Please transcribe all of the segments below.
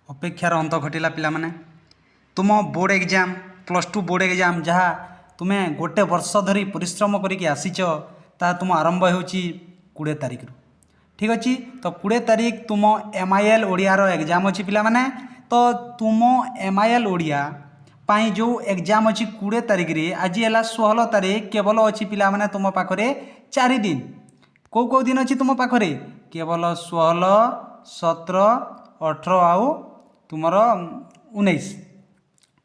अपेक्षार अंत घटिला पिलामाने तुम board exam +2 board exam जहाँ तुम्हें गोटे वर्ष धरी परिश्रम करके आसीच ता तुम आरंभ हो 20 तारिख रु ठीक अच्छे। तो 20 तारिख तुम MIL ओडियार एग्जाम अच्छी पिलामाने तो तुम MIL ओडिया पाई जो एग्जाम अच्छी 20 तारिख रे आज है 16 तारिख केवल अच्छी पिलामाने तुम पाखरे 4 दिन कौ दिन अच्छी तुम पाखरे केवल 16 17 18 आउ तुमर 19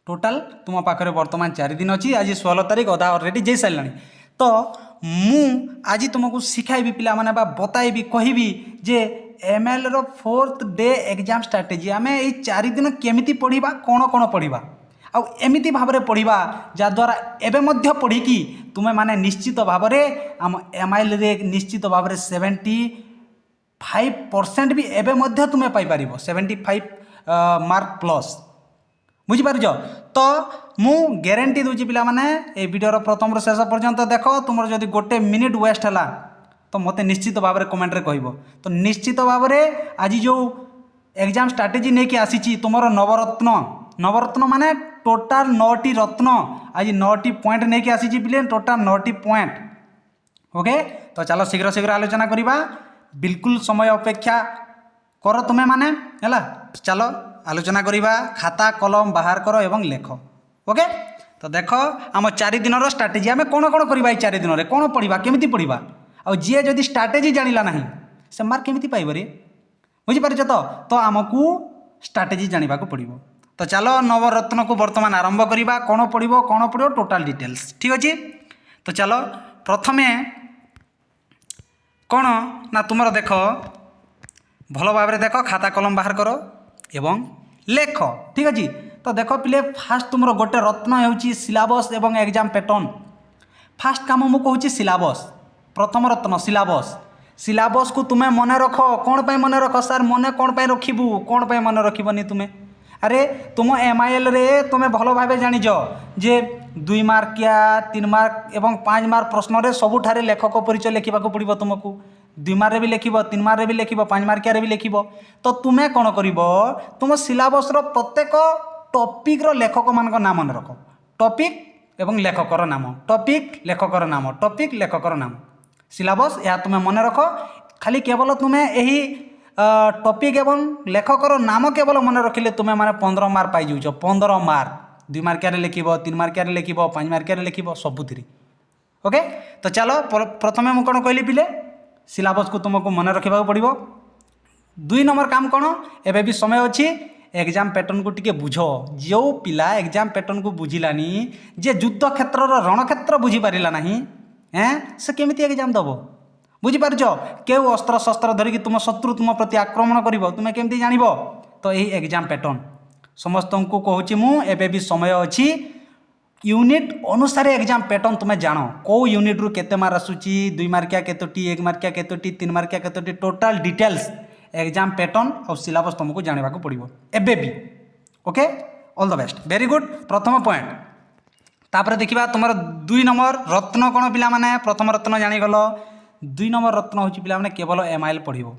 टोटाल तुम पाखे बर्तमान 4 दिन अच्छी आज 16 तारिख अधा अलरेडी जाइ सारा तो मु आज तुमको शिखाइबी पिला माने बा बताइबी कहिबी जे MIL रो 4th डे एग्जाम स्ट्रेटेजी आमे ए 4 दिन केमिति पढ़िबा कोन पढ़िबा आ एमिति भाबरे पढ़िबा जा द्वारा एबे मध्य पढ़िकी तुमे माने निश्चित भाबरे आम MIL रे निश्चित भाबरे 75% भी एबे मध्य तुमे पाई परिबो 75 मार्क प्लस बुझीपार तो मु ग्यारंटी दूची पिला माने ए वीडियोर प्रथम रो शेष पर्यंत देख तुम जदि गोटे मिनिट वेस्ट है तो मते निश्चित भाव में कमेंट रे कहबो तो निश्चित भाव में आज जो एग्जाम स्ट्रेटेजी नहीं कि आसी तुमर नवरत्न माने टोटाल 9टी रत्न आज 9टी पॉइंट नहीं कि आसी पिले टोटाल 9टी पॉइंट ओके। तो चलो शीघ्र शीघ्र आलोचना करिबा बिल्कुल समय अपेक्षा कर तुम्हें माने है चलो आलोचना करिबा खाता कलम बाहर कर एवं लेख ओके। तो देख आम 4 दिन स्ट्रेटेजी आम कौन कौन करवा 4 दिन में कौन पढ़ा केमी पढ़ा आ जी जदि स्ट्रेटेजी जानिला ना से मार्क केमी पाइब रे बुझीपार तो आमको स्ट्रेटेजी जाना पड़ो। तो चलो नवरत्न को बर्तमान आरंभ करवा कौन पढ़ो टोटाल डिटेल्स ठीक अच्छे। तो चलो प्रथमे कौन ना तुम देख भल भाव देख खाता कलम बाहर कर एवं लेख ठीक अच्छे। तो देख पिले फास्ट तुम गोटे रत्न होची सिलेबस एवं एग्जाम पैटर्न फास्ट काम मु कहूँ सिलेबस प्रथम रत्न सिलेबस को तुम्हें मन रख कौन पे मन रख सार मन कौन पे रखिबू कौन पे मन रखिबनी तुम्हें अरे तुम MIL रे तुम्हें भल भाव जानिज जे 2 मार्किया 3 मार्क एवं 5 मार्क प्रश्न रे सबुठारे लेखक परिचय लिखा पड़ो तुमको 2 मार्क रे भी लिख 3 मार्क रे भी लिख 5 मार्किया रे भी लिख तो तुम्हें कौन कर तुम सिलेबस प्रत्येक टॉपिक रो लेखक मान नाम मन रख टॉपिक एवं लेखकर नाम टॉपिक लेखकर नाम टॉपिक लेखकर नाम सिलेबस या तुम्हें मन रख खाली केवल तुम्हें यही टॉपिक एवं लेखकर नाम केवल मन रखिले तुम्हें माने 15 मार्क पाई जाऊच 15 मार्क 2 मार्किया रे लिख 3 मार्किया रे लिख 5 मार्किया रे लिख सबुथि ओके। तो चलो प्रथमे मु कौन कहली पिले सिलेबस को तुमको मन रखा पड़ो। 2 नंबर काम कौन एबे भी समय अच्छी एग्जाम पैटर्न को टिके बुझ जो पिला एग्जाम पैटर्न को बुझिलानी जे युद्ध क्षेत्र रणक्षेत्र बुझी पारिला नहीं से केमिति एग्जाम दब बुझीपार केउ अस्त्र शस्त्र धरिकी तुम शत्रु तुम प्रति आक्रमण कर तुम्हें केमती जान तो यही एग्जाम पैटर्न समस्त को कहूँ मु एबे भी समय अच्छी यूनिट अनुसार एग्जाम पैटर्न तुम्हें जान कौ यूनिट रु केते मार्क आसूची 2 मार्किया केतोटी 1 मार्किया केतोटी 3 मार्किया केतोटी टोटाल डिटेल्स एग्जाम पैटर्न और सिलेबस तुमको जानवा पड़ो एबे भी okay. All the best very good प्रथम पॉइंट तापर देखा तुम 2 नंबर रत्न कौन पिला माने प्रथम रत्न जानीगल 2 नंबर रत्न हूँ पिला माने केवल MIL पढ़ो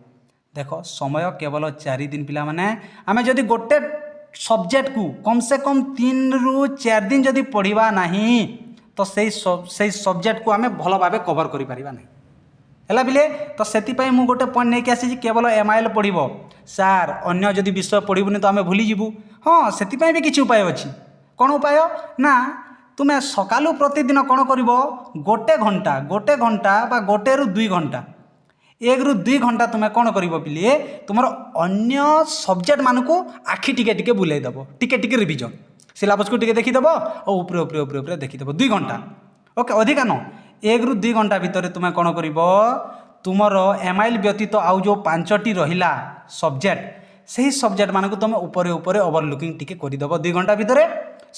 देख समय केवल 4 दिन पिला माने आमे जदि गोटे सब्जेक्ट को कम से कम 3 रु 4 दिन जदि पढ़ा नहीं तो से सब्जेक्ट को आमे भल भाव कवर कर पारिबा नहीं है बिले। तो से मु गोटे पॉइंट नहीं आसी केवल MIL पढ़ो सार अन्य जदि विषय पढ़बुनि तो आम भूलीजु हाँ से भी किसी उपाय अच्छी कौन उपाय ना तुम्हें सकालू प्रतिदिन कौन कर गोटे घंटा बा 1 रु 2 घंटा 1 रु 2 घंटा तुम्हें कौन कर पिले तुम अन्य सब्जेक्ट मान को आखि टिके बुलेदब टिके रिविजन सिलेबस को टिके देखीदेव और ऊपर देखीदेव 2 घंटा ओके अधिका न 1 रु 2 घंटा भितर तुम्हें कौन कर तुमर MIL व्यतीत आउ जो 5टी रहिला सब्जेक्ट से ही सब्जेक्ट मान को तुम ऊपर ओवरलुकिंग टिके करदेव 2 घंटा भितर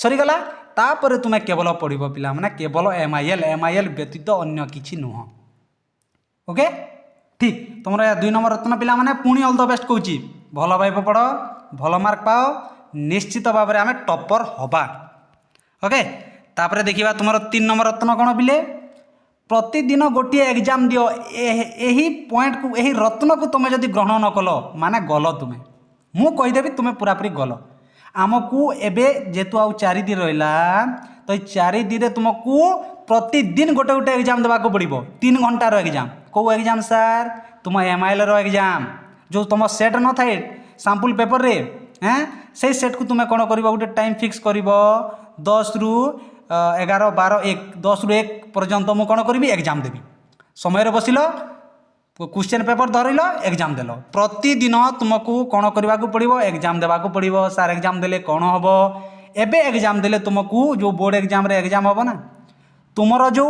सरीगला तापर तुम्हें केवल पढ़ पिला माने केवल MIL व्यतीत अन्य किछि नुह ओके ठीक। तुम 2 नंबर रत्न पिला माने पुणी ऑल द बेस्ट कहूँ भल भाव पढ़ भल मार्क पाओ निश्चित भाव में आम टॉपर हवा ओके। तापर देखा तुम 3 नंबर रत्न कौन पिले प्रतिदिन गोटे एग्जाम दियो यही पॉइंट को यही रत्न को तुम जदि ग्रहण न कल माने गल तुम्हें मु कहीदेवी तुम्हें पूरापूरी गल आमको एबे जेतु आउ 4 दिन रहा तो 4 दिन तुमको प्रतिदिन गोटे गोटे एग्जाम देवाक पड़ो 3 घंटार एग्जाम कौ एग्जाम सार तुम एमआईएल रो एग्जाम जो तुम सेट न थाए सैंपल पेपर रे हैं से सेट को तुम्हें कौन कर गोटे टाइम फिक्स कर 10 रु 11 12 1 10 रु 1 पर्यंत मुझे कौन करी एग्जाम देवी समय बसिल क्वेश्चन पेपर धरल एग्जाम देल प्रतिदिन तुमको कौन करने को पड़ो एग्जाम देवाक पड़ो सार एग्जाम देले कौन हम एबे एग्जाम देले तुमको जो बोर्ड एग्जाम रे एग्जाम हम ना तुमर जो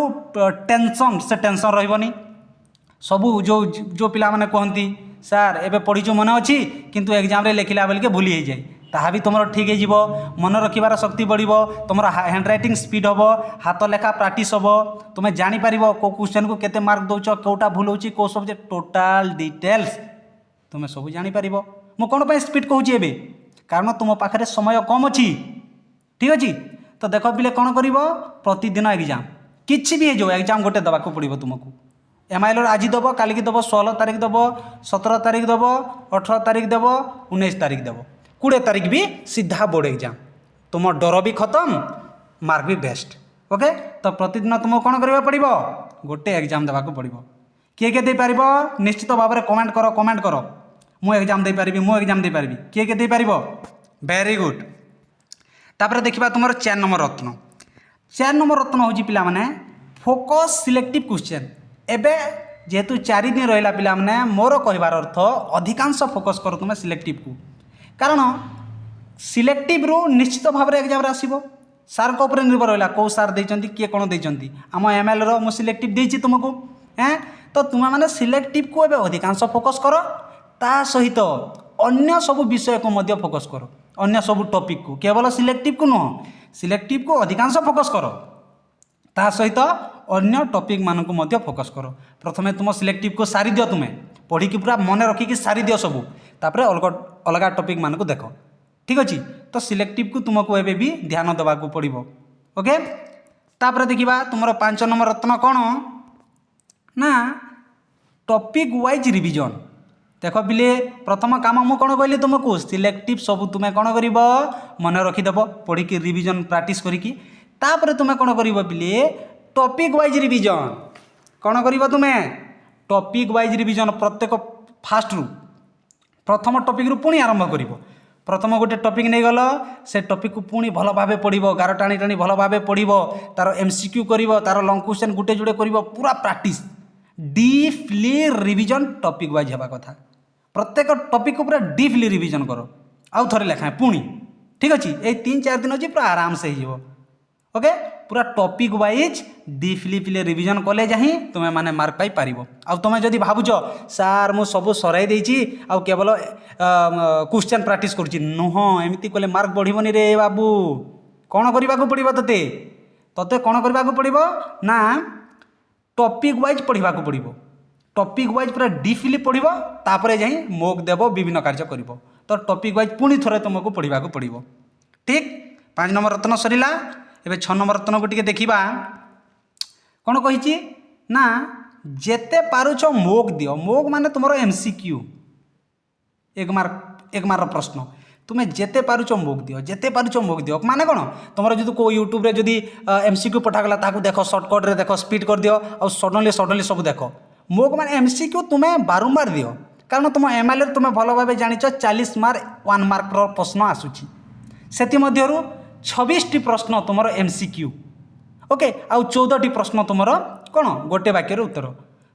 टेंशन से टेंशन रही सबू जो जो पिला माने कहती सार एबे पढ़ीचु मन अच्छी किंतु एग्जाम रे लिखला बेल के भूली हो जाए ताहा भी तुम ठीक हो मन रखार शक्ति बढ़ो तुम हैंड रईटिंग स्पीड हम हाथ लेखा प्राक्टिस हम तुम्हें जापर कौ क्वेश्चन को केते मार्क दौच कौटा भूल हो कौ सब्जेक्ट टोटाल डिटेल्स तुम्हें सब जापर मु कौन पर स्पीड कहूँ एबे कारण तुम पाखे समय कम अच्छी ठीक अच्छे तो देख पिले कौन कर प्रतिदिन एग्जाम किसी भी हो एग्जाम गोटे देवाक पड़ो तुमको एमआईएल आज दब कालिक दब 16 तारीख दब 17 तारीख दब 18 तारीख दब 19 तारीख दब 20 तारीख भी सीधा बोर्ड एग्जाम तुम डर भी खत्म मार्क भी बेस्ट ओके तो प्रतिदिन तुमको कौन करवा पड़ो गोटे एग्जाम देवाक पड़ो किए किए दे पार निश्चित भाव में कमेंट कर मु एग्जाम दे पारिबी मु एग्जाम दे पारिबी किए किए दे पार वेरी गुड तापर देखा तुम 4 नंबर रत्न 4 नंबर रत्न हूँ पिला माने फोकस सिलेक्टिव क्वेश्चन एबे जेहेतु 4 दिन रहा पिला माने मोर कहबार अर्थ अधिकांश फोकस कर तुम सिलेक्टिव को कारण सिलेक्टिव रु निश्चित भाव में एग्जाम आसो सार को ऊपर निर्भर रहा कौ सार देइचंती किए कौन देइचंती आम एमआईएल रो मु सिलेक्टिव देइची तुमको हैं तो तुम मैंने सिलेक्टिव को एबे अधिकांश फोकस कर ता सहित अन्य सब विषय को मध्य फोकस कर अन्य सब टॉपिक को केवल सिलेक्टिव को नुह सिलेक्टिव को अधिकांश फोकस कर ता सहित अन्य टॉपिक मान को मध्य फोकस कर प्रथमे तुम सिलेक्टिव को सारी दियो तुम्हें पढ़ी पूरा मन रखिकी सारी दियो सबू तापर अलग टॉपिक मान को देख ठीक अच्छे तो सिलेक्टिव को तुमको एबे भी ध्यान देवा पड़ो ओके तापर देखा तुम 5 नंबर रत्न कौन ना टॉपिक वाइज रिवीजन देख बिले प्रथम काम मु कौन कहली तुमको सिलेक्टिव सब तुम्हें कौन कर मन रखीदेव पढ़ी रिवीजन प्रैक्टिस करी तापर तुम्हें कौन कर बिले टॉपिक वाइज रिवीजन कौन कर तुम्हें टॉपिक वाइज रिवीजन प्रत्येक फास्ट रु प्रथम टॉपिक रु पुणी आरंभ कर प्रथम गोटे टॉपिक नहीं गल से टॉपिक को पुणी भल भाव पढ़ो गार टाणी टाणी भल भाव पढ़ो तार एमसीक्यू कर तार लंग क्वेश्चन गुटे जुड़े कर पूरा practice deeply revision topic wise होगा कथा प्रत्येक टॉपिक को पूरा डीपली रिवीजन कर आउ थे लेखाएं पुणी ठीक अच्छे ये 3-4 दिन अच्छी पूरा आराम से हो ओके पूरा टॉपिक वाइज डीपली रिवीजन कले जा तुम्हें माने मार्क पाई पार आ तुम जदि भावुच सार मु सब सराई देछि आ केवल क्वेश्चन प्रैक्टिस करुच्ची नुह एमती कले मार्क बढ़िबनी रे बाबू कौन करने को पड़ो तोते तोते कौन करने को पड़ो ना टॉपिक वाइज पढ़ा पड़ो टॉपिक वाइज पूरा डीपली पढ़ो तापर जा मोक देव विभिन्न कार्य कर तो टॉपिक वाइज पुणी थोड़े तुमको पढ़ा पड़ो ठीक 5 नंबर रत्न सरीला एबे 6 नंबर रत्न को टिके देखिबा कौन कही ना जेते पारुछ मोक दियो मोक माने तुमरो एमसीक्यू एक मार्क प्रश्न तुम्हें जेते पारुछ मोक दियो जेते पारुछ मोक दियो माने कौन तुम जो को यूट्यूब रे जदि एमसीक्यू पठागला ताकू देख सर्टकट रे देख स्पीड कर दियो और सडनली सब देख मोक माने एमसीक्यू तुम्हें बारंबार दियो कारण तुम एमआईएल तुम्हें भल भाव जानिच 40 मार्क 1 मार्क प्रश्न आसूची सेति मध्यरु 26टी प्रश्न तुमर एमसीक्यू ओके आउ 14टी प्रश्न तुमर कौन गोटे वाक्य उत्तर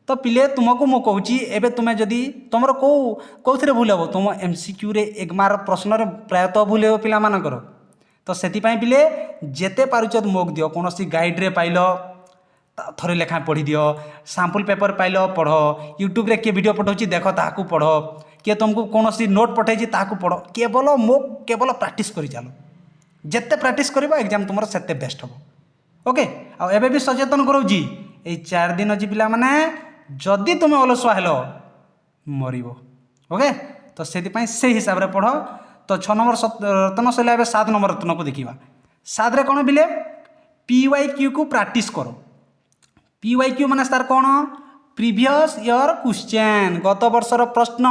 तो पिले तुमको मु कहूँ एबे तुम्हें जदि तुमर कौन भूल हे तुम एमसीक्यू रे 1 मार्क प्रश्न प्रायतः भूल हे पिला मानकर तो से पिले जेते पारुच मोक दियो कौन सी गाइड रे पाइल थोड़े लेखा पढ़ी दियो सैंपल पेपर पाइल पढ़ यूट्यूब रे किए वीडियो पठाऊँ देख ताकू पढ़ किए तुमको कौन सी नोट पठाई ताकू पढ़ केवल मोक केवल प्रैक्टिस करी चलो जिते प्रैक्टिस कर एग्जाम तुम से बेस्ट हम ओके आबे भी सचेतन करोची ये 4 दिन अच्छी पिला माने जदि तुम अलसुआ हेलो मर ओके तो से हिसाब से पढ़ तो 6 नंबर रत्न सैला 7 नंबर रत्न को देखा 7 कौन बिले PYQ को प्रैक्टिस करो PYQ माने सार कौन प्रीवियस ईयर क्वेश्चन गत वर्षर प्रश्न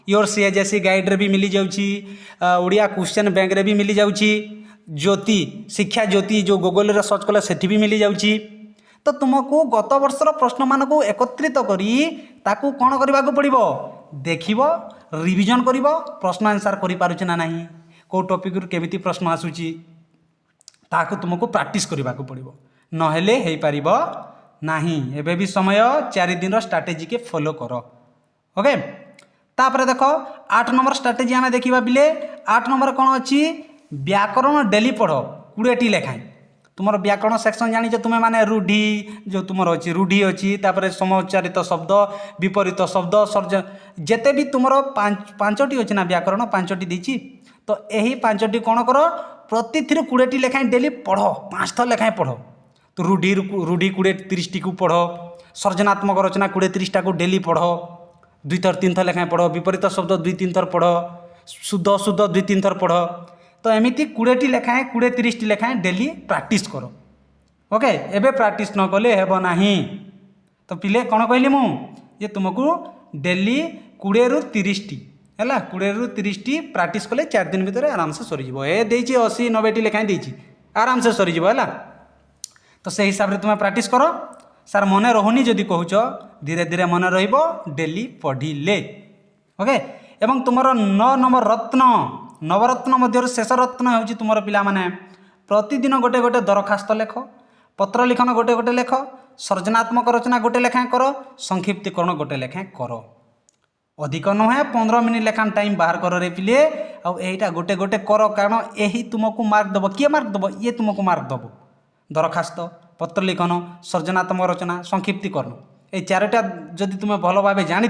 योर सीएचएससी गाइड रे भी मिली जाउची, ओडिया क्वेश्चन बैंक रे भी मिली जाउची, ज्योति शिक्षा ज्योति जो गूगल रे सर्च कले सेठी भी मिली जाउची। तो तुमको गत वर्षर प्रश्न मान को एकत्रित करी ताकू कौन करने को पड़ो देख रिविजन कर प्रश्न आंसर कर ना नहीं कौ टॉपिक रु केमिति प्रश्न आसूची ताकू तुमको प्रैक्टिस करने को पड़ो नहेले हो पार नहीं। एबे भी समय 4 दिन स्ट्रैटेजी के फॉलो कर। ओके तापर देख 8 नंबर स्ट्रैटेजी आम देखा बिले 8 नंबर कौन अच्छी व्याकरण डेली पढ़ 20टी लेखाएं तुम व्याकरण सेक्शन जानी तुम्हें माने रूढ़ी जो तुम अच्छी रूढ़ी अच्छी तापर समोच्चारित शब्द विपरीत शब्द सर्ज जिते भी तुम 5टी अच्छी ना व्याकरण 5टी देती तो यही 5टी कौन कर प्रति 20टी लेखाएं डेली पढ़ 5 थर लेखाएं पढ़ तो रूढ़ी 20-30टी को पढ़ सर्जनात्मक रचना 20-30टा को डेली पढ़ 2 थर 3 थर लेखाएं पढ़ विपरीत शब्द 2-3 थर पढ़ शुद्ध अशुद्ध 2-3 थर पढ़ तो एमती 20टी लेखाएं 20-30टी लेखाएं डेली प्रैक्टिस कर। ओके एबे प्रैक्टिस न कले हेब नहीं तो पिले कौन कहली मुझे तुमको डेली 20-30टी है 20-30टी प्रैक्टिस कले 4 दिन भितर आराम से सरीज ए देची 80-90टी लेखाएं देची आराम से सरीज है तो से हिसाब से तुम्हें प्रैक्टिस कर। सार मन रहुनी जदि कहूच धीरे धीरे मन रेली पढ़िले। ओके एवं तुमर 9 नंबर रत्न नवरत्न मध्य शेष रत्न हूँ तुम पिला माने प्रतिदिन गोटे गोटे दरखास्त लेख पत्र लिखन गोटे गोटे लेख सर्जनात्मक रचना गोटे लेखाएं कर संक्षिप्तीकरण गोटे लेखाएं कर अधिक नुहे 15 मिनिट लेखान टाइम बाहर कर रे पिले आईटा गोटे गोटे कर कारण यही तुमको मार्क दब किए मार्क दब ये तुमको मार्क दब दरखास्त पत्र लिखन सर्जनात्मक रचना संक्षिप्तीकरण ये 4टा जदि तुम्हें भल भाव जानी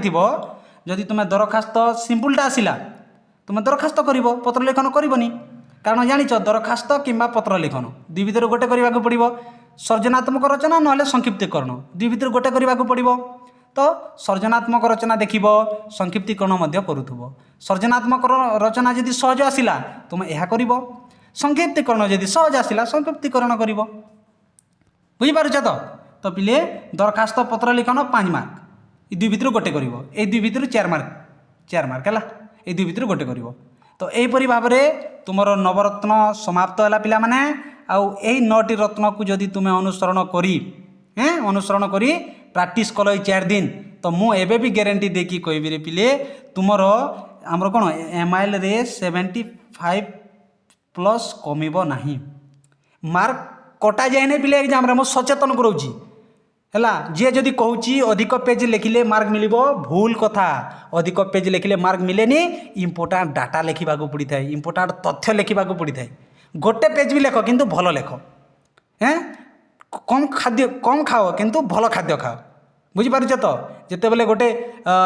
जदि तुम्हें दरखास्त सिंपलटा आसला तुम्हें दरखास्त कर पत्र लिखन करनी कारण जान दरखास्त किंबा पत्र लिखन 2 भितर गोटे करने को पड़ो सर्जनात्मक रचना ना संक्षिप्तीकरण 2 भितर गोटे करने को पड़ो तो सर्जनात्मक रचना देख संक्षिप्तीकरण करूथुब सर्जनात्मक रचना जदि सहज आसला तुम यह कर संक्षिप्तीकरण जदि सहज आसला संक्षिप्तीकरण कर बुझीपारुछ तो पिले दरखास्त पत्र लिखन 5 मार्क 2 भितर गोटे कर 2 भितर 4 मार्क है ये 2 भितर गोटे कर तो यहीपरी भाव में तुम नवरत्न समाप्त है पिला माने आउ यही 9टी रत्न को जदि तुम्हें अनुसरण करी प्रैक्टिस कल 4 दिन तो मुझे भी ग्यारंटी देकी कहबी रे पिले तुमर आमर कौन एमआईएल रे 75+ कमिबो नहीं मार्क कटा जाए नहीं पिले एग्जाम रे मो सचेतन करोची है जी जदि कहूँ अधिक पेज लिखिले मार्क मिल भूल कथा अधिक पेज लिखिले मार्क मिलेनि इंपोर्टाट डाटा लिखा पड़ी था इंपोर्टाट तथ्य लिखा पड़ी था गोटे पेज भी लेख किंतु भल लेख हैं कम खाओ किंतु भल खाद्य खाओ बुझीपार तो जिते बेले गोटे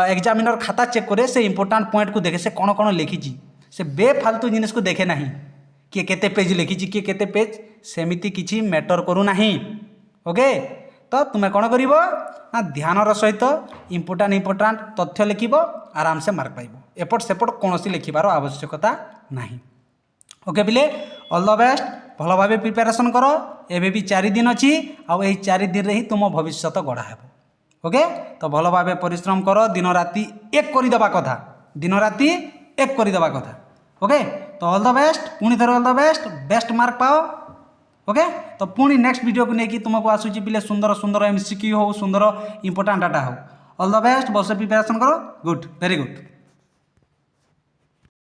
एग्जामिनर खाता चेक करे से इंपोर्टाट पॉइंट को देखे से कौन कौन लिखी से बेफालतू जिनिस को देखे ना किए केते पेज लिखी किए केते पेज सेमिति किछि मैटर करू नाही। ओके तो तुम्हें कौन कर ध्यानर सहित इंपोर्टाट तथ्य लिख आराम से मार्क पाइब एपट सेपट कौन लिखार आवश्यकता नहीं। ओके पिले ऑल द बेस्ट भल भाव प्रिपेरेसन कर एबे भी 4 दिन अच्छी आउ 4 दिन ही तुम भविष्य गढ़ा है। ओके तो भल भाव परिश्रम कर दिन राति एक करदेवा कथा दिन राति एक करदेवा कथा। ओके तो ऑल द बेस्ट पुणी थर ऑल द बेस्ट मार्क पाओ। ओके तो पुणी नेक्स्ट वीडियो को लेकिन तुमको आसूची पिले सुंदर सुंदर एमसीक्यू हो सुंदर इंपोर्टाट डाटा हो ऑल द बेस्ट बस प्रिपेरेसन करो गुड वेरी गुड।